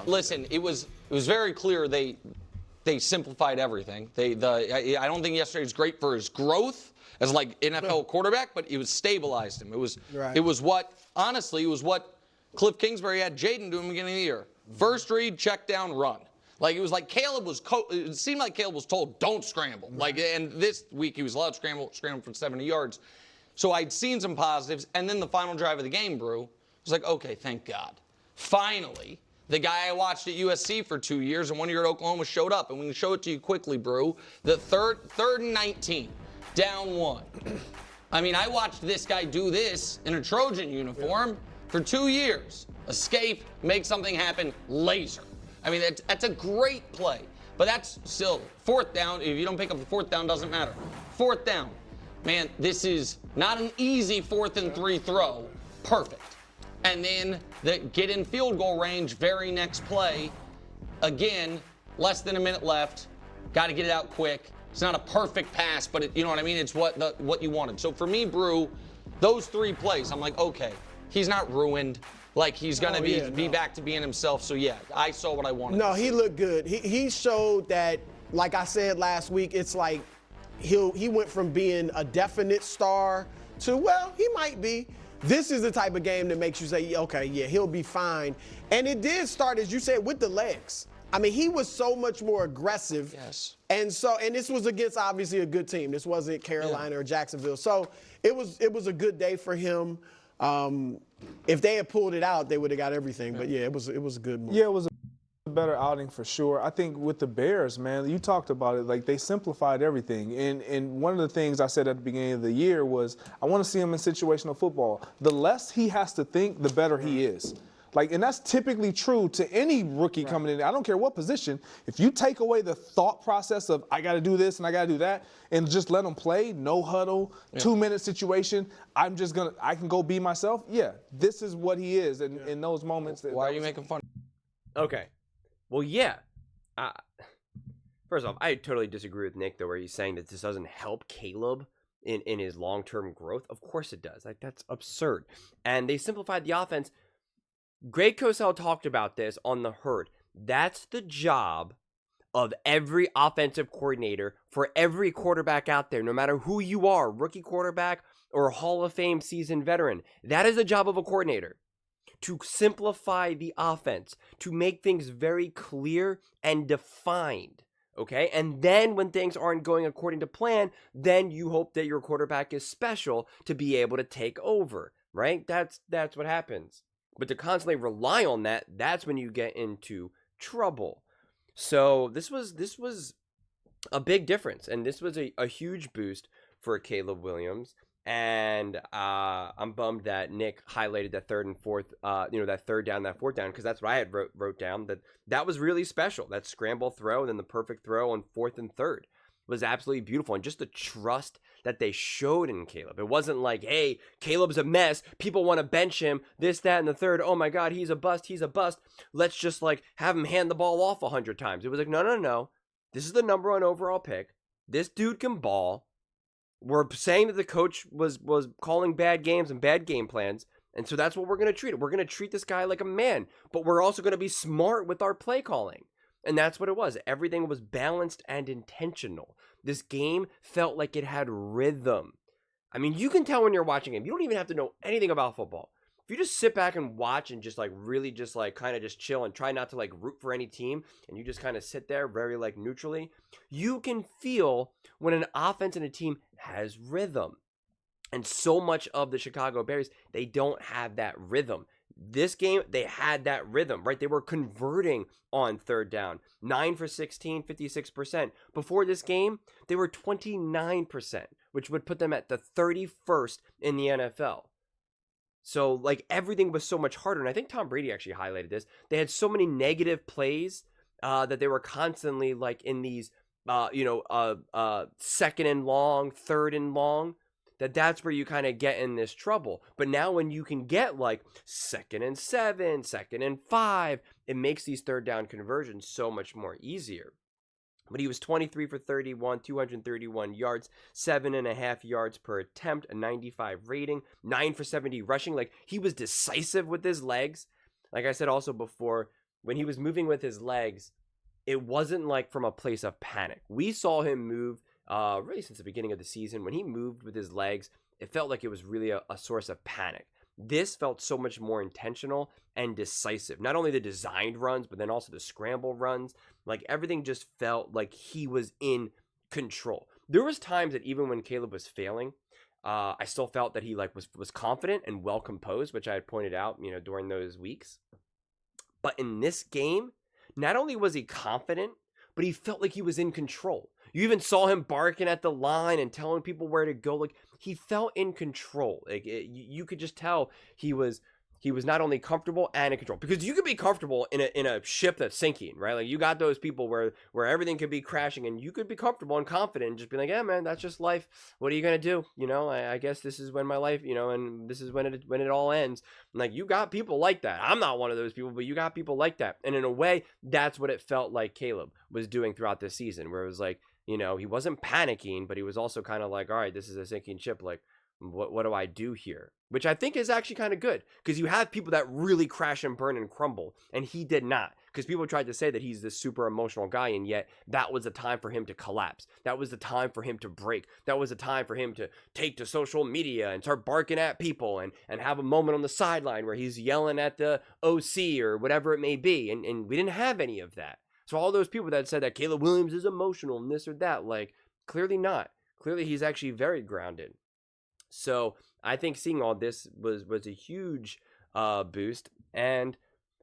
Listen, it was very clear they simplified everything. I don't think yesterday was great for his growth as like NFL quarterback, but it was stabilized him. It was what Cliff Kingsbury had Jaden do in the beginning of the year. First read, check down, run. Like it was like it seemed like Caleb was told, don't scramble. Like, and this week he was allowed to scramble for 70 yards. So I'd seen some positives, and then the final drive of the game, Brew, was like, okay, thank God. Finally, the guy I watched at USC for 2 years and 1 year at Oklahoma showed up, and we can show it to you quickly, Brew. The third and 19, down 1. I mean, I watched this guy do this in a Trojan uniform for 2 years. Escape, make something happen, laser. I mean, that's a great play. But that's still fourth down. If you don't pick up the fourth down, doesn't matter. Fourth down. Man, this is not an easy 4th and 3 throw. Perfect. And then the get in field goal range, very next play. Again, less than a minute left. Got to get it out quick. It's not a perfect pass, but you know what I mean? It's what you wanted. So for me, Brew, those 3 plays, I'm like, okay, he's not ruined. Like, he's going to be back to being himself. So, yeah, I saw what I wanted. No, he looked good. He showed that, like I said last week, it's like he went from being a definite star to, well, he might be. This is the type of game that makes you say, okay, yeah, he'll be fine. And it did start, as you said, with the legs. I mean, he was so much more aggressive. Yes. And this was against, obviously, a good team. This wasn't Carolina or Jacksonville. So it was a good day for him. If they had pulled it out, they would have got everything. But, yeah, it was a good move. Yeah, it was a better outing for sure. I think with the Bears, man, you talked about it, like they simplified everything. And one of the things I said at the beginning of the year was I want to see him in situational football. The less he has to think, the better he is. Like, and that's typically true to any rookie coming in. I don't care what position. If you take away the thought process of I got to do this and I got to do that and just let them play, no huddle, 2-minute situation, I can go be myself. Yeah, this is what he is in those moments. Why are you making fun? Okay. Well, yeah. First off, I totally disagree with Nick, though, where he's saying that this doesn't help Caleb in his long-term growth. Of course it does. Like, that's absurd. And they simplified the offense. Greg Cosell talked about this on the Herd. That's the job of every offensive coordinator for every quarterback out there, no matter who you are, rookie quarterback or Hall of Fame seasoned veteran. That is the job of a coordinator, to simplify the offense, to make things very clear and defined, okay? And then when things aren't going according to plan, then you hope that your quarterback is special to be able to take over, right? That's what happens. But to constantly rely on that, that's when you get into trouble. So this was a big difference, and this was a huge boost for Caleb Williams. And I'm bummed that Nick highlighted that third and fourth, that third down, that fourth down, because that's what I had wrote down. That was really special. That scramble throw and then the perfect throw on 4th and 3rd was absolutely beautiful. And just the trust that they showed in Caleb. It wasn't like, hey, Caleb's a mess. People want to bench him, this, that, and the third. Oh, my God, he's a bust. Let's just, like, have him hand the ball off 100 times. It was like, no. This is the number 1 overall pick. This dude can ball. We're saying that the coach was calling bad games and bad game plans, and so that's what we're going to treat it. We're going to treat this guy like a man, but we're also going to be smart with our play calling. And that's what it was. Everything was balanced and intentional. This game felt like it had rhythm. I mean, you can tell when you're watching it. You don't even have to know anything about football. If you just sit back and watch and just like really just like kind of just chill and try not to like root for any team, and you just kind of sit there very like neutrally, you can feel when an offense and a team has rhythm. And so much of the Chicago Bears, they don't have that rhythm. This game, they had that rhythm, right? They were converting on 3rd down. 9 for 16, 56%. Before this game, they were 29%, which would put them at the 31st in the NFL. So, like, everything was so much harder. And I think Tom Brady actually highlighted this. They had so many negative plays that they were constantly, like, in these, 2nd and long, 3rd and long, that's where you kind of get in this trouble. But now when you can get like 2nd and 7, 2nd and 5, it makes these 3rd down conversions so much more easier. But he was 23 for 31, 231 yards, 7.5 yards per attempt, a 95 rating, 9 for 70 rushing. Like, he was decisive with his legs. Like I said also before, when he was moving with his legs, it wasn't like from a place of panic. We saw him move really since the beginning of the season. When he moved with his legs, it felt like it was really a source of panic. This felt so much more intentional and decisive. Not only the designed runs, but then also the scramble runs. Like everything just felt like he was in control. There was times that even when Caleb was failing, I still felt that he like was confident and well composed, which I had pointed out, during those weeks. But in this game, not only was he confident, but he felt like he was in control. You even saw him barking at the line and telling people where to go. Like he felt in control. Like you could just tell he was not only comfortable and in control, because you could be comfortable in a ship that's sinking, right? Like you got those people where everything could be crashing, and you could be comfortable and confident and just be like, yeah, man, that's just life. What are you gonna do? I guess this is when my life, and this is when it all ends. And like you got people like that. I'm not one of those people, but you got people like that. And in a way, that's what it felt like Caleb was doing throughout this season, where it was like, he wasn't panicking, but he was also kind of like, all right, this is a sinking ship. Like, what do I do here? Which I think is actually kind of good, because you have people that really crash and burn and crumble, and he did not. Because people tried to say that he's this super emotional guy, and yet that was the time for him to collapse. That was the time for him to break. That was the time for him to take to social media and start barking at people and have a moment on the sideline where he's yelling at the OC or whatever it may be. And we didn't have any of that. So all those people that said that Caleb Williams is emotional and this or that, like, clearly not. Clearly he's actually very grounded. So I think seeing all this was a huge boost. And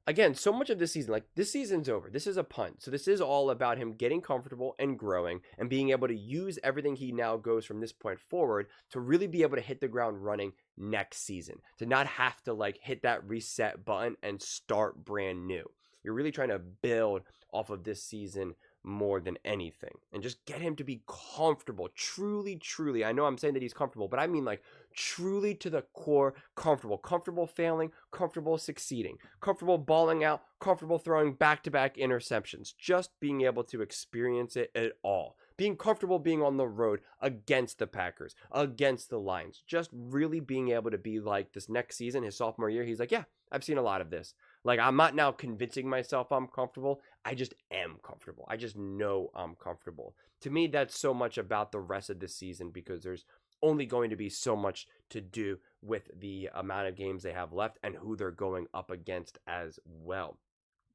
again, so much of this season, like this season's over. This is a punt. So this is all about him getting comfortable and growing and being able to use everything he now goes from this point forward to really be able to hit the ground running next season, to not have to like hit that reset button and start brand new. You're really trying to build off of this season more than anything, and just get him to be comfortable, truly. I know I'm saying that he's comfortable, but I mean like truly to the core comfortable failing, comfortable succeeding, comfortable balling out, comfortable throwing back-to-back interceptions, just being able to experience it at all, being comfortable being on the road against the Packers, against the Lions, just really being able to be like this next season, his sophomore year, he's like, yeah, I've seen a lot of this. Like, I'm not now convincing myself I'm comfortable. I just am comfortable. I just know I'm comfortable. To me, that's so much about the rest of this season, because there's only going to be so much to do with the amount of games they have left and who they're going up against as well.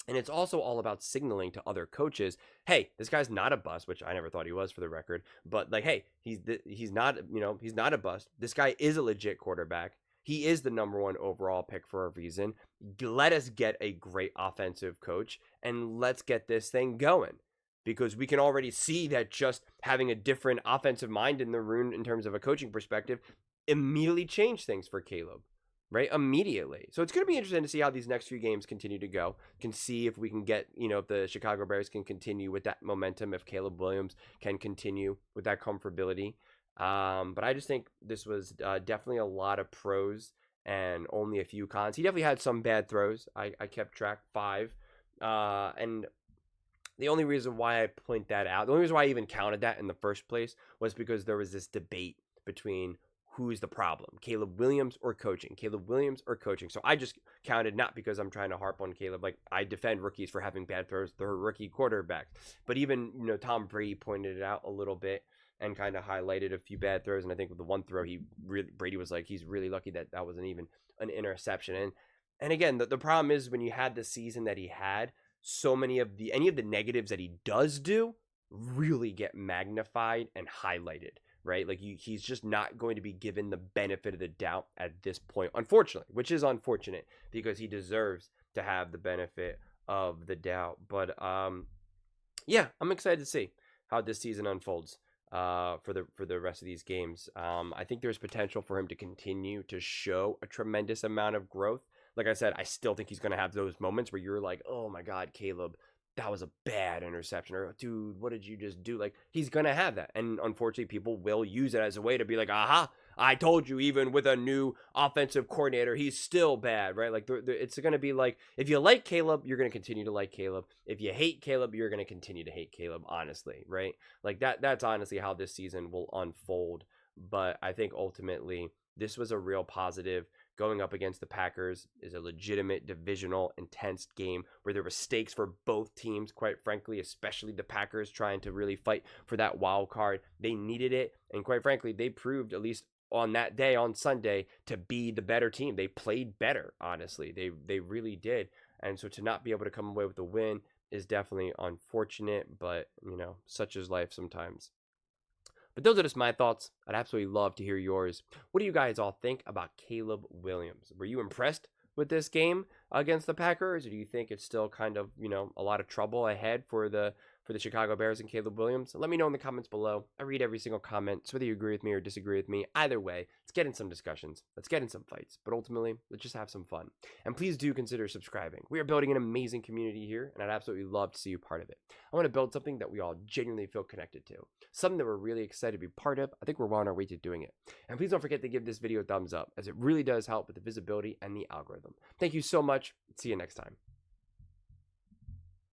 And it's also all about signaling to other coaches, hey, this guy's not a bust, which I never thought he was, for the record. But like, hey, he's not a bust. This guy is a legit quarterback. He is the number 1 overall pick for a reason. Let us get a great offensive coach and let's get this thing going, because we can already see that just having a different offensive mind in the room in terms of a coaching perspective immediately changed things for Caleb, right? Immediately. So it's going to be interesting to see how these next few games continue to go. Can see if we can get, if the Chicago Bears can continue with that momentum, if Caleb Williams can continue with that comfortability. But I just think this was definitely a lot of pros and only a few cons. He definitely had some bad throws. I kept track, 5. And the only reason why I point that out, the only reason why I even counted that in the first place, was because there was this debate between who's the problem, Caleb Williams or coaching, Caleb Williams or coaching. So I just counted, not because I'm trying to harp on Caleb. Like, I defend rookies for having bad throws. They're rookie quarterbacks. But even, Tom Brady pointed it out a little bit and kind of highlighted a few bad throws. And I think with the one throw, Brady was like, he's really lucky that wasn't even an interception. And again, the problem is when you had the season that he had, so many of any of the negatives that he does do really get magnified and highlighted, right? Like he's just not going to be given the benefit of the doubt at this point, unfortunately, which is unfortunate because he deserves to have the benefit of the doubt. But yeah, I'm excited to see how this season unfolds for the rest of these games. I think there's potential for him to continue to show a tremendous amount of growth. Like I said, I still think he's going to have those moments where you're like, oh my God, Caleb, that was a bad interception, or dude, what did you just do? Like, he's going to have that. And unfortunately, people will use it as a way to be like, aha, I told you, even with a new offensive coordinator, he's still bad, right? Like, it's going to be like, if you like Caleb, you're going to continue to like Caleb. If you hate Caleb, you're going to continue to hate Caleb, honestly, right? Like, that's honestly how this season will unfold. But I think ultimately, this was a real positive going up against the Packers is a legitimate divisional intense game where there were stakes for both teams, quite frankly, especially the Packers trying to really fight for that wild card. They needed it, and quite frankly, they proved, at least on that day, on Sunday, to be the better team. They played better, honestly. They really did. And so to not be able to come away with a win is definitely unfortunate, but, you know, such is life sometimes. But those are just my thoughts. I'd absolutely love to hear yours. What do you guys all think about Caleb Williams? Were you impressed with this game against the Packers, or do you think it's still kind of, you know, a lot of trouble ahead for the Chicago Bears and Caleb Williams? Let me know in the comments below. I read every single comment, so whether you agree with me or disagree with me, either way, let's get in some discussions. Let's get in some fights. But ultimately, let's just have some fun. And please do consider subscribing. We are building an amazing community here, and I'd absolutely love to see you part of it. I want to build something that we all genuinely feel connected to, something that we're really excited to be part of. I think we're well on our way to doing it. And please don't forget to give this video a thumbs up, as it really does help with the visibility and the algorithm. Thank you so much. See you next time.